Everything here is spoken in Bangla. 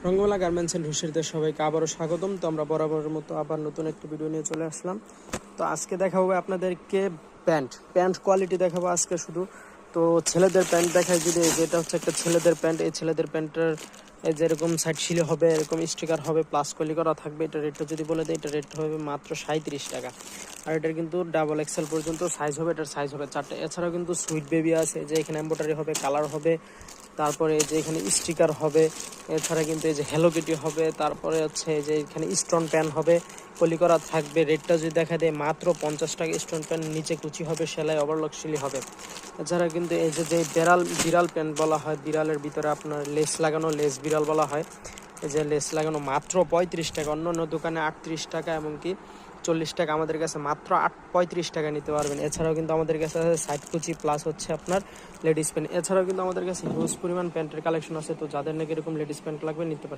রঙ্গমালা গার্মেন্টস এন্ড হুশিয়ারদের সবাইকে আবারও স্বাগতম। তো আমরা বরাবরের মতো আবার নতুন একটি ভিডিও নিয়ে চলে আসলাম। তো আজকে দেখাবো আপনাদেরকে প্যান্ট কোয়ালিটি দেখাবো আজকে শুধু। তো ছেলেদের প্যান্ট দেখায়, যদি যেটা হচ্ছে একটা ছেলেদের প্যান্ট, এই ছেলেদের প্যান্টের যেরকম সাইড সিলে হবে, এরকম স্টিকার হবে, প্লাস কলি করা থাকবে। এটা রেটটা যদি বলে দেয়, এটা রেট হবে মাত্র 37 টাকা। আর এটার কিন্তু ডাবল এক্সেল পর্যন্ত সাইজ হবে, এটার সাইজ হবে 4টা। এছাড়াও কিন্তু সুইট বেবি আছে, যে এখানে এমব্রয়ডারি হবে, কালার হবে, তারপরে এই যে এখানে স্টিকার হবে। এছাড়া কিন্তু এই যে হ্যালো কিটি হবে, তারপরে হচ্ছে এই যে এখানে স্টোন প্যান হবে, কলি করা থাকবে। রেটটা যদি দেখা দেয় মাত্র 50 টাকা। স্টোন প্যান নিচে কুচি হবে, সেলাই ওভারলক সিলি হবে। এছাড়া কিন্তু এই যে বিড়াল প্যান্ট বলা হয়, বিড়ালের ভিতরে আপনার লেস লাগানো, লেস বিড়াল বলা হয়। এই যে লেস লাগানো মাত্র 35 টাকা, অন্য অন্য দোকানে 38 টাকা, এমনকি 40 টাকা। আমাদের কাছে মাত্র 35 টাকা নিতে পারবেন। এছাড়াও কিন্তু আমাদের কাছে আছে সাইড কুচি প্লাস হচ্ছে আপনার লেডিস প্যান্ট। এছাড়াও কিন্তু আমাদের কাছে হিউজ পরিমাণ প্যান্টের কালেকশন আছে। তো যাদের নাকি এরকম লেডিস প্যান্ট লাগবে নিতে পারেন।